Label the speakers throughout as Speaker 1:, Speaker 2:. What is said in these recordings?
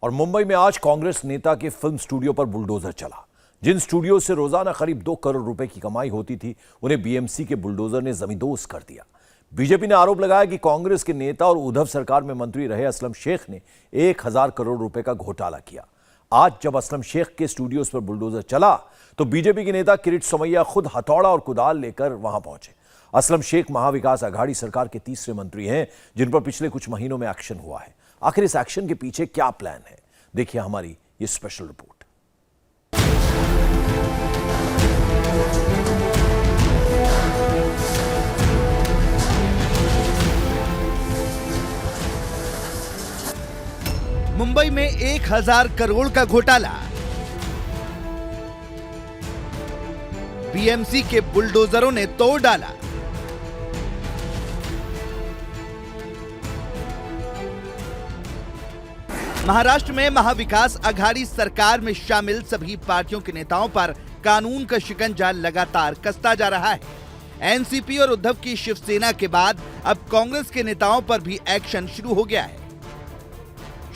Speaker 1: और मुंबई में आज कांग्रेस नेता के फिल्म स्टूडियो पर बुलडोजर चला। जिन स्टूडियो से रोजाना करीब 2 करोड़ रुपए की कमाई होती थी, उन्हें बीएमसी के बुलडोजर ने जमींदोज कर दिया। बीजेपी ने आरोप लगाया कि कांग्रेस के नेता और उद्धव सरकार में मंत्री रहे असलम शेख ने 1000 करोड़ रुपए का घोटाला किया। आज जब असलम शेख के स्टूडियोज पर बुलडोजर चला तो बीजेपी के नेता किरीट सोमैया खुद हथौड़ा और कुदाल लेकर वहां पहुंचे। असलम शेख महाविकास अघाड़ी सरकार के तीसरे मंत्री हैं जिन पर पिछले कुछ महीनों में एक्शन हुआ है। आखिर इस एक्शन के पीछे क्या प्लान है, देखिए हमारी ये स्पेशल रिपोर्ट।
Speaker 2: मुंबई में 1000 करोड़ का घोटाला, बीएमसी के बुलडोजरों ने तोड़ डाला। महाराष्ट्र में महाविकास अघाड़ी सरकार में शामिल सभी पार्टियों के नेताओं पर कानून का शिकंजा लगातार कसता जा रहा है। एनसीपी और उद्धव की शिवसेना के बाद अब कांग्रेस के नेताओं पर भी एक्शन शुरू हो गया है।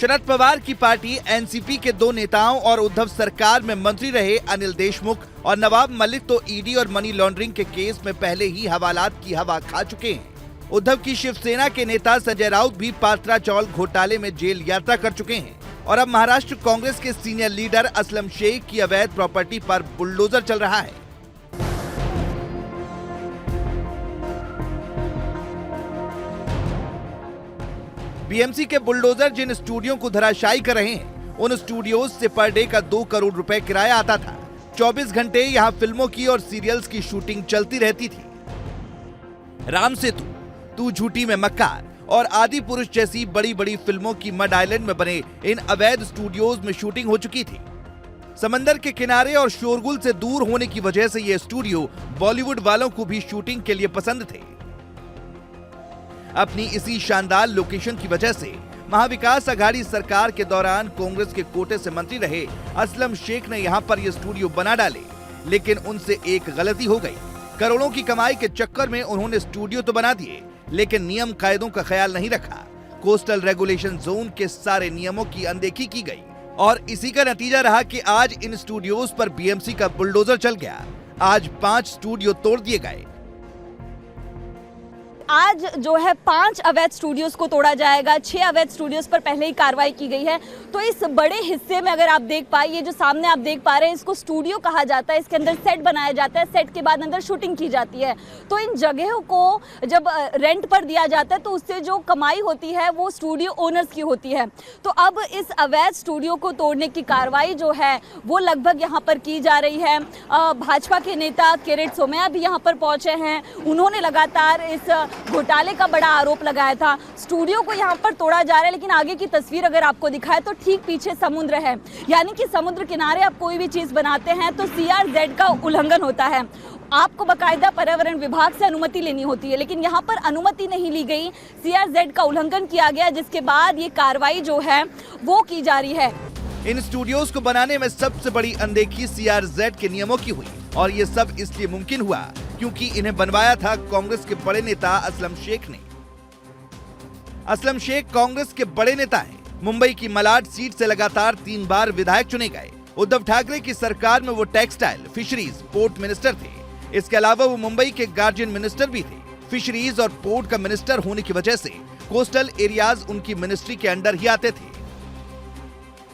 Speaker 2: शरद पवार की पार्टी एनसीपी के 2 नेताओं और उद्धव सरकार में मंत्री रहे अनिल देशमुख और नवाब मलिक तो ईडी और मनी लॉन्ड्रिंग के केस में पहले ही हवालात की हवा खा चुके हैं। उद्धव की शिवसेना के नेता संजय राउत भी पात्रा चौल घोटाले में जेल यात्रा कर चुके हैं और अब महाराष्ट्र कांग्रेस के सीनियर लीडर असलम शेख की अवैध प्रॉपर्टी पर बुलडोजर चल रहा है। बीएमसी के बुलडोजर जिन स्टूडियो को धराशायी कर रहे हैं, उन स्टूडियोज से पर डे का 2 करोड़ रुपए किराया आता था। 24 घंटे यहां फिल्मों की और सीरियल्स की शूटिंग चलती रहती थी। राम सेतु, तू झूठी में मक्कार और आदि पुरुष जैसी बड़ी बड़ी फिल्मों की मड आइलैंड में बने इन अवैध स्टूडियोज में शूटिंग हो चुकी थी। समंदर के किनारे और शोरगुल से दूर होने की वजह से ये स्टूडियो बॉलीवुड वालों को भी शूटिंग के लिए पसंद थे। अपनी इसी शानदार लोकेशन की वजह से महाविकास अघाड़ी सरकार के दौरान कांग्रेस के कोटे से मंत्री रहे असलम शेख ने यहां पर यह स्टूडियो बना डाले, लेकिन उनसे एक गलती हो गई। करोड़ों की कमाई के चक्कर में उन्होंने स्टूडियो तो बना दिए, लेकिन नियम कायदों का ख्याल नहीं रखा। कोस्टल रेगुलेशन जोन के सारे नियमों की अनदेखी की गई और इसी का नतीजा रहा कि आज इन स्टूडियोज पर बीएमसी का बुलडोजर चल गया। आज 5 स्टूडियो तोड़ दिए गए।
Speaker 3: आज जो है 5 अवैध स्टूडियोज को तोड़ा जाएगा। 6 अवैध स्टूडियोज पर पहले ही कार्रवाई की गई है। तो इस बड़े हिस्से में अगर आप देख पाए, ये जो सामने आप देख पा रहे हैं, इसको स्टूडियो कहा जाता है। इसके अंदर सेट बनाया जाता है, सेट के बाद अंदर शूटिंग की जाती है। तो इन जगहों को जब रेंट पर दिया जाता है तो उससे जो कमाई होती है वो स्टूडियो ओनर्स की होती है। तो अब इस अवैध स्टूडियो को तोड़ने की कार्रवाई जो है वो लगभग यहाँ पर की जा रही है। भाजपा के नेता किरीट सोमैया भी यहाँ पर पहुंचे हैं। उन्होंने लगातार इस घोटाले का बड़ा आरोप लगाया था। स्टूडियो को यहाँ पर तोड़ा जा रहा है, लेकिन आगे की तस्वीर अगर आपको दिखाए तो ठीक पीछे समुद्र है। यानी कि समुद्र किनारे आप कोई भी चीज बनाते हैं तो CRZ का उल्लंघन होता है। आपको बकायदा पर्यावरण विभाग से अनुमति लेनी होती है, लेकिन यहाँ पर अनुमति नहीं ली गई। CRZ का उल्लंघन किया गया, जिसके बाद ये कार्रवाई जो है वो की जा रही है।
Speaker 2: इन स्टूडियोज को बनाने में सबसे बड़ी अनदेखी CRZ के नियमों की हुई और ये सब इसलिए मुमकिन हुआ क्योंकि इन्हें बनवाया था कांग्रेस के बड़े नेता असलम शेख ने। असलम शेख कांग्रेस के बड़े नेता हैं। मुंबई की मलाड सीट से लगातार 3 बार विधायक चुने गए। उद्धव ठाकरे की सरकार में वो टेक्सटाइल, फिशरीज, पोर्ट मिनिस्टर थे। इसके अलावा वो मुंबई के गार्जियन मिनिस्टर भी थे। फिशरीज और पोर्ट का मिनिस्टर होने की वजह से कोस्टल एरियाज उनकी मिनिस्ट्री के अंडर ही आते थे।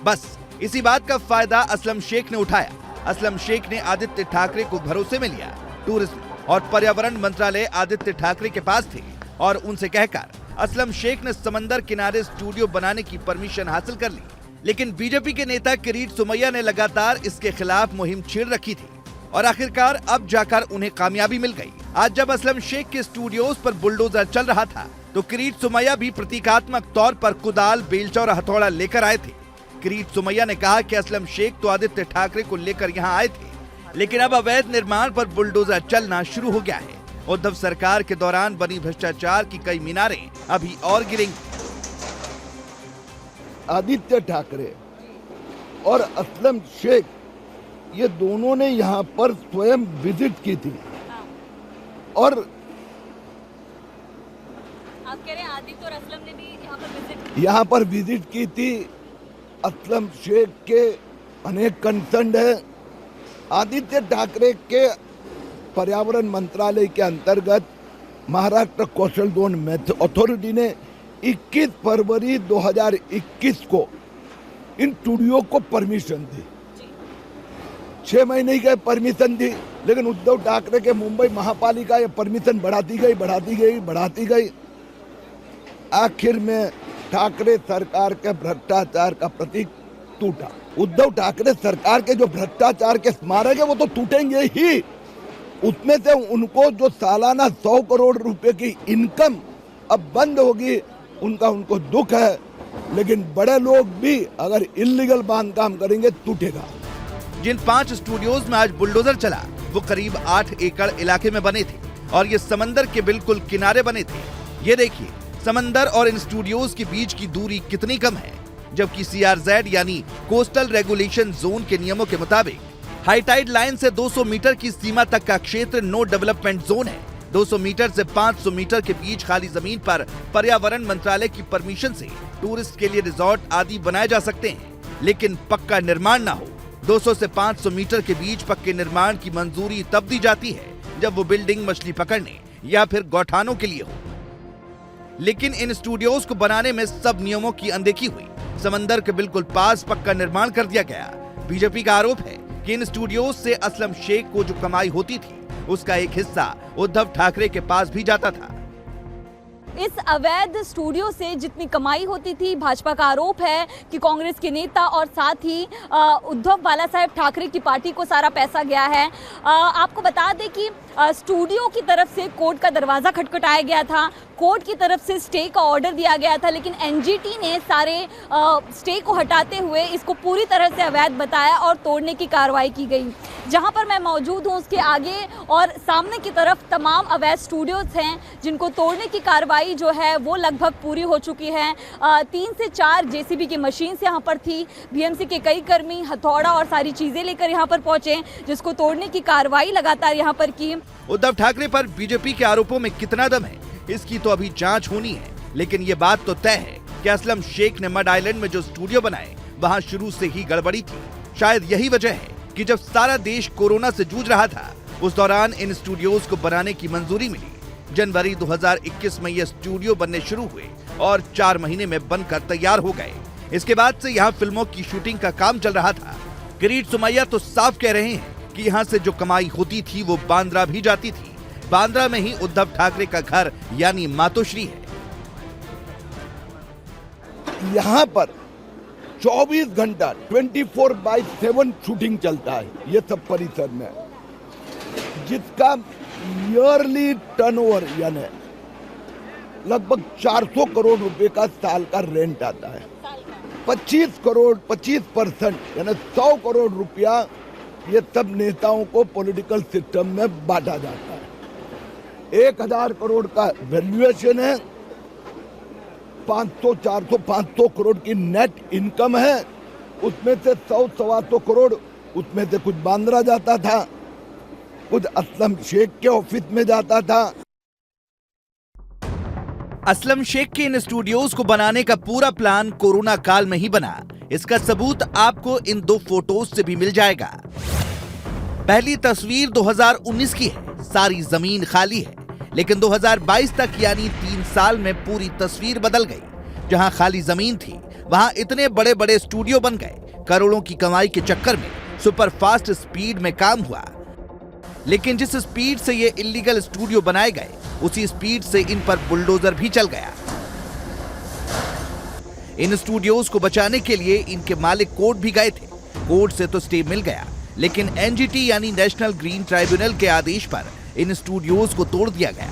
Speaker 2: बस इसी बात का फायदा असलम शेख ने उठाया। असलम शेख ने आदित्य ठाकरे को भरोसे में लिया। टूरिज्म और पर्यावरण मंत्रालय आदित्य ठाकरे के पास थे और उनसे कहकर असलम शेख ने समंदर किनारे स्टूडियो बनाने की परमिशन हासिल कर ली। लेकिन बीजेपी के नेता किरीट सोमैया ने लगातार इसके खिलाफ मुहिम छेड़ रखी थी और आखिरकार अब जाकर उन्हें कामयाबी मिल गई। आज जब असलम शेख के स्टूडियोज पर बुलडोजर चल रहा था तो किरीट सोमैया भी प्रतीकात्मक तौर पर कुदाल, बेलचा और हथौड़ा लेकर आए थे। किरीट सोमैया ने कहा कि असलम शेख तो आदित्य ठाकरे को लेकर यहाँ आए थे, लेकिन अब अवैध निर्माण पर बुलडोजर चलना शुरू हो गया है। उद्धव सरकार के दौरान बनी भ्रष्टाचार की कई मीनारें अभी और गिरेंगी।
Speaker 4: आदित्य ठाकरे और असलम शेख ये दोनों ने यहाँ पर स्वयं विजिट की थी और
Speaker 3: आप कह रहे हैं आदित्य और असलम ने भी यहाँ पर विजिट
Speaker 4: की थी असलम शेख के अनेक कंसर्न है। आदित्य ठाकरे के पर्यावरण मंत्रालय के अंतर्गत महाराष्ट्र कोस्टल जोन अथॉरिटी ने 21 फरवरी 2021 को इन स्टूडियो को परमिशन दी। 6 महीने की परमिशन थी, लेकिन उद्धव ठाकरे के मुंबई महापालिका ये परमिशन बढ़ाती गई। आखिर में ठाकरे सरकार के भ्रष्टाचार का प्रतीक टूटा। उद्धव ठाकरे सरकार के जो भ्रष्टाचार के स्मारक है वो तो टूटेंगे ही। उसमें से उनको जो सालाना 100 करोड़ रुपए की इनकम अब बंद होगी, उनको दुख है। लेकिन बड़े लोग भी अगर इल्लीगल बांधकाम करेंगे टूटेगा।
Speaker 2: जिन 5 स्टूडियोज में आज बुलडोजर चला वो करीब 8 एकड़ इलाके में बने थे और ये समंदर के बिल्कुल किनारे बने थे। ये देखिए समंदर और इन स्टूडियोज के बीच की दूरी कितनी कम है, जबकि CRZ यानी कोस्टल रेगुलेशन जोन के नियमों के मुताबिक हाईटाइड लाइन से 200 मीटर की सीमा तक का क्षेत्र नो डेवलपमेंट जोन है। 200 मीटर से 500 मीटर के बीच खाली जमीन पर पर्यावरण मंत्रालय की परमिशन से टूरिस्ट के लिए रिजॉर्ट आदि बनाए जा सकते हैं, लेकिन पक्का निर्माण ना हो। 200 से 500 मीटर के बीच पक्के निर्माण की मंजूरी तब दी जाती है जब वो बिल्डिंग मछली पकड़ने या फिर गौठानों के लिए हो। लेकिन इन स्टूडियोज को बनाने में सब नियमों की अनदेखी हुई। समंदर के बिल्कुल पास पक्का निर्माण कर दिया गया। बीजेपी का आरोप है कि इन स्टूडियोज से असलम शेख को जो कमाई होती थी उसका एक हिस्सा उद्धव ठाकरे के पास भी जाता था।
Speaker 3: इस अवैध स्टूडियो से जितनी कमाई होती थी, भाजपा का आरोप है कि कांग्रेस के नेता और साथ ही उद्धव बाला साहेब ठाकरे की पार्टी को सारा पैसा गया है। आपको बता दें कि स्टूडियो की तरफ से कोर्ट का दरवाज़ा खटखटाया गया था, कोर्ट की तरफ से स्टे का ऑर्डर दिया गया था, लेकिन एनजीटी ने सारे स्टे को हटाते हुए इसको पूरी तरह से अवैध बताया और तोड़ने की कार्रवाई की गई। जहां पर मैं मौजूद हूं उसके आगे और सामने की तरफ तमाम अवैध स्टूडियोज हैं जिनको तोड़ने की कार्रवाई जो है वो लगभग पूरी हो चुकी है। 3 से 4 जेसीबी की मशीन से यहाँ पर थी। बीएमसी के कई कर्मी हथौड़ा और सारी चीजें लेकर यहाँ पर पहुंचे, जिसको तोड़ने की कार्रवाई लगातार यहाँ पर की।
Speaker 2: उद्धव ठाकरे पर बीजेपी के आरोपों में कितना दम है इसकी तो अभी जांच होनी है, लेकिन ये बात तो तय है कि असलम शेख ने मड आइलैंड में जो स्टूडियो बनाए वहाँ शुरू से ही गड़बड़ी थी। शायद यही वजह है कि जब सारा देश कोरोना से जूझ रहा था उस दौरान इन स्टूडियोज को बनाने की मंजूरी मिली। जनवरी 2021 में ये स्टूडियो बनने शुरू हुए और 4 महीने में बनकर तैयार हो गए। इसके बाद से यहाँ फिल्मों की शूटिंग का काम चल रहा था। किरीट सुमैया तो साफ कह रहे हैं कि यहाँ से जो कमाई होती थी वो बांद्रा भी जाती थी। बांद्रा में ही उद्धव ठाकरे का घर यानी मातोश्री है।
Speaker 4: यहाँ पर 24 घंटा 24/7 शूटिंग चलता है ये सब परिसर में, जिसका ईयरली टर्नओवर यानी लगभग 400 करोड़ रुपए का साल का रेंट आता है। 25% यानी 100 करोड़ रुपया ये सब नेताओं को पॉलिटिकल सिस्टम में बांटा जाता है। 1000 करोड़ का वैल्यूएशन है, 500 करोड़ की नेट इनकम है। उसमें से 100-125 करोड़ उसमें से कुछ बांद्रा जाता था, कुछ असलम शेख के ऑफिस में जाता था।
Speaker 2: असलम शेख के इन स्टूडियोज को बनाने का पूरा प्लान कोरोना काल में ही बना। इसका सबूत आपको इन 2 फोटोज से भी मिल जाएगा। पहली तस्वीर 2019 की है, सारी जमीन खाली है, लेकिन 2022 तक यानी 3 साल में पूरी तस्वीर बदल गई। जहां खाली जमीन थी वहां इतने बड़े बड़े स्टूडियो बन गए। करोड़ों की कमाई के चक्कर में सुपर फास्ट स्पीड में काम हुआ, लेकिन जिस स्पीड से ये इलीगल स्टूडियो बनाए गए उसी स्पीड से इन पर बुलडोजर भी चल गया। इन स्टूडियोज को बचाने के लिए इनके मालिक कोर्ट भी गए थे। कोर्ट से तो स्टे मिल गया, लेकिन एनजीटी यानी नेशनल ग्रीन ट्राइब्यूनल के आदेश पर इन स्टूडियोज को तोड़ दिया गया।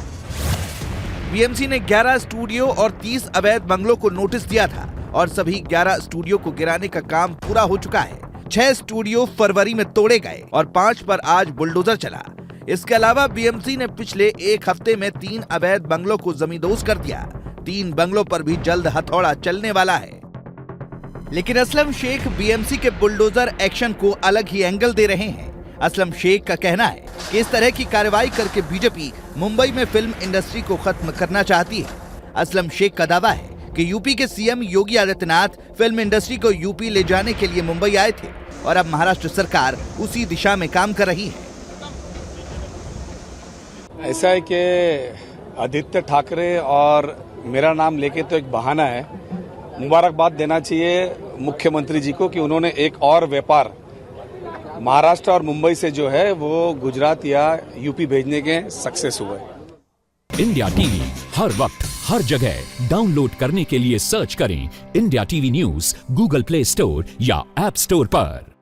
Speaker 2: बीएमसी ने 11 स्टूडियो और 30 अवैध बंगलों को नोटिस दिया था और सभी 11 स्टूडियो को गिराने का काम पूरा हो चुका है। 6 स्टूडियो फरवरी में तोड़े गए और 5 पर आज बुलडोजर चला। इसके अलावा बीएमसी ने पिछले 1 हफ्ते में 3 अवैध बंगलों को जमींदोज कर दिया। 3 बंगलों पर भी जल्द हथौड़ा चलने वाला है। लेकिन असलम शेख बीएमसी के बुलडोजर एक्शन को अलग ही एंगल दे रहे हैं। असलम शेख का कहना है कि इस तरह की कार्रवाई करके बीजेपी मुंबई में फिल्म इंडस्ट्री को खत्म करना चाहती है। असलम शेख का दावा है कि यूपी के CM Yogi Adityanath film industry को यूपी ले जाने के लिए मुंबई आए थे और अब महाराष्ट्र सरकार उसी दिशा में काम कर रही है।
Speaker 5: ऐसा है कि आदित्य ठाकरे और मेरा नाम लेके तो एक बहाना है। मुबारकबाद देना चाहिए मुख्यमंत्री जी को कि उन्होंने एक और व्यापार महाराष्ट्र और मुंबई से जो है वो गुजरात या यूपी भेजने के सक्सेस हुए।
Speaker 6: इंडिया टीवी हर वक्त हर जगह डाउनलोड करने के लिए सर्च करें India TV news Google play store या ऐप स्टोर पर।